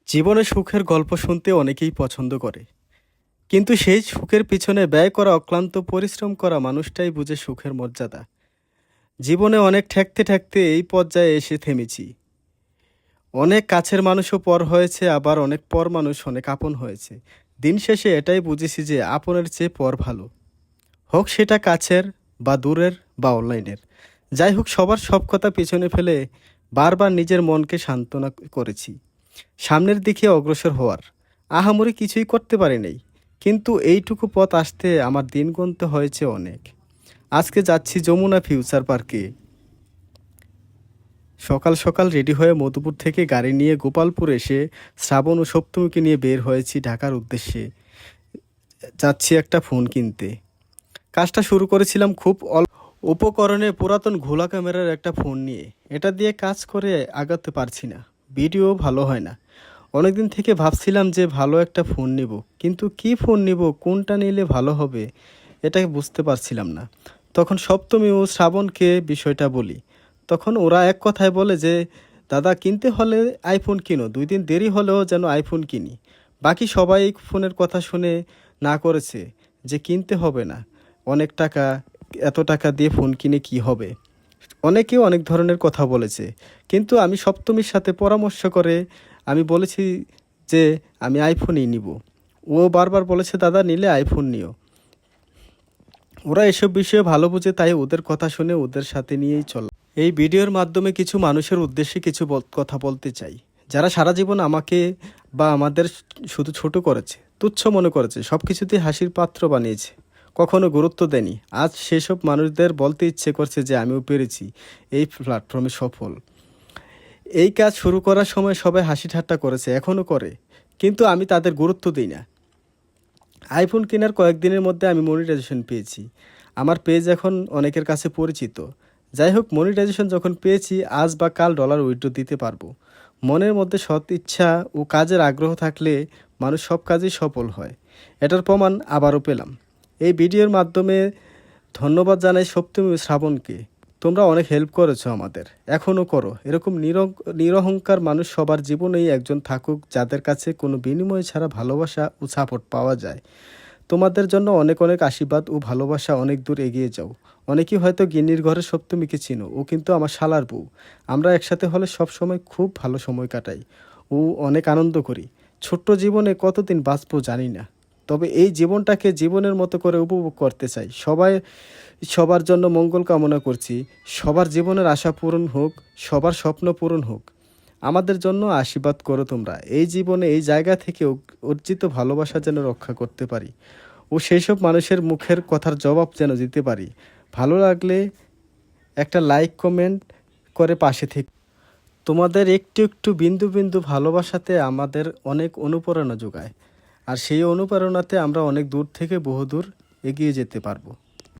জীবনে সুখের গল্প শুনতে অনেকেই পছন্দ করে, কিন্তু সেই সুখের পিছনে ব্যয় করা অক্লান্ত পরিশ্রম করা মানুষটাই বুঝে সুখের মর্যাদা। জীবনে অনেক ঠেকতে ঠেকতে এই পর্যায়ে এসে থেমেছি। অনেক কাছের মানুষও পর হয়েছে, আবার অনেক পর মানুষ অনেক আপন হয়েছে। দিন শেষে এটাই বুঝেছি যে আপনের চেয়ে পর ভালো, হোক সেটা কাছের বা দূরের বা অনলাইনের। যাই হোক, সবার সব কথা পিছনে ফেলে বারবার নিজের মনকে সান্ত্বনা করেছি সামনের দিকে অগ্রসর হওয়ার। আহামরি কিছুই করতে পারি নাই, কিন্তু এইটুকু পথ আসতে আমার দিন গুনতে হয়েছে অনেক। আজকে যাচ্ছি যমুনা ফিউচার পার্কে। সকাল সকাল রেডি হয়ে মধুপুর থেকে গাড়ি নিয়ে গোপালপুর এসে শ্রাবণ ও সপ্তমীকে নিয়ে বের হয়েছি ঢাকার উদ্দেশ্যে। যাচ্ছি একটা ফোন কিনতে। কাজটা শুরু করেছিলাম খুব অল্প উপকরণে, পুরাতন ঘোলা ক্যামেরার একটা ফোন নিয়ে। এটা দিয়ে কাজ করে আগাতে পারছি না, ভিডিও ভালো হয় না। অনেকদিন থেকে ভাবছিলাম যে ভালো একটা ফোন নিব, কিন্তু কি ফোন নিব, কোনটা নিলে ভালো হবে এটা বুঝতে পারছিলাম না। তখন সপ্তমী ও শ্রাবণকে বিষয়টা বলি। তখন ওরা এক কথায় বলে যে দাদা, কিনতে হলে আইফোন কিনো, 2 দিন দেরি হলেও যেন আইফোন কিনি। বাকি সবাই ফোনের কথা শুনে না করেছে যে কিনতে হবে না, অনেক টাকা, এত টাকা দিয়ে ফোন কিনে কি হবে। অনেকেও অনেক ধরনের কথা বলেছে, কিন্তু আমি সপ্তমীর সাথে পরামর্শ করে আমি বলেছি যে আমি আইফোনই নিব। ও বারবার বলেছে দাদা নিলে আইফোন নিও। ওরা এসব বিষয়ে ভালো বুঝে, তাই ওদের কথা শুনে ওদের সাথে নিয়েই চল। এই ভিডিওর মাধ্যমে কিছু মানুষের উদ্দেশ্যে কিছু কথা বলতে চাই, যারা সারা জীবন আমাকে বা আমাদের শুধু ছোট করেছে, তুচ্ছ মনে করেছে, সব কিছুতেই হাসির পাত্র বানিয়েছে, কখনো গুরুত্ব দেয়নি। আজ সেসব মানুষদের বলতে ইচ্ছে করছে যে আমিও পেরেছি এই প্ল্যাটফর্মে সফল। এই কাজ শুরু করার সময় সবাই হাসি ঠাট্টা করেছে, এখনও করে, কিন্তু আমি তাদের গুরুত্ব দিই না। আইফোন কেনার কয়েকদিনের মধ্যে আমি মনিটাইজেশন পেয়েছি। আমার পেজ এখন অনেকের কাছে পরিচিত। যাই হোক, মনিটাইজেশন যখন পেয়েছি, আজ বা কাল ডলার উইথড্র দিতে পারবো। মনের মধ্যে সৎ ইচ্ছা ও কাজের আগ্রহ থাকলে মানুষ সব কাজেই সফল হয়। এটার প্রমাণ আবারও পেলাম এই ভিডিওর মাধ্যমে। ধন্যবাদ জানাই সপ্তমী ও শ্রাবণকে। তোমরা অনেক হেল্প করেছো আমাদের, এখনও করো। এরকম নিরহংকার মানুষ সবার জীবনেই একজন থাকুক, যাদের কাছে কোনো বিনিময় ছাড়া ভালোবাসা ও সাপোর্ট পাওয়া যায়। তোমাদের জন্য অনেক অনেক আশীর্বাদ ও ভালোবাসা। অনেক দূর এগিয়ে যাও। অনেকেই হয়তো গিন্নির ঘরে সপ্তমীকে চিনো, ও কিন্তু আমার শালার বউ। আমরা একসাথে হলে সব সময় খুব ভালো সময় কাটাই ও অনেক আনন্দ করি। ছোট্ট জীবনে কতদিন বাঁচবো জানি না, তবে এই জীবনটাকে জীবনের মতো করে উপভোগ করতে চাই। সবার জন্য মঙ্গল কামনা করছি। সবার জীবনের আশা পূরণ হোক, সবার স্বপ্ন পূরণ হোক। আমাদের জন্য আশীর্বাদ করো তোমরা। এই জীবনে এই জায়গা থেকে অর্জিত ভালোবাসা যেন রক্ষা করতে পারি ও সেই সব মানুষের মুখের কথার জবাব যেন দিতে পারি। ভালো লাগলে একটা লাইক কমেন্ট করে পাশে থেকে। তোমাদের একটু একটু বিন্দু বিন্দু ভালোবাসাতে আমাদের অনেক অনুপ্রেরণা যোগায়, আর সেই অনুপ্রেরণাতে আমরা অনেক দূর থেকে বহুদূর এগিয়ে যেতে পারবো।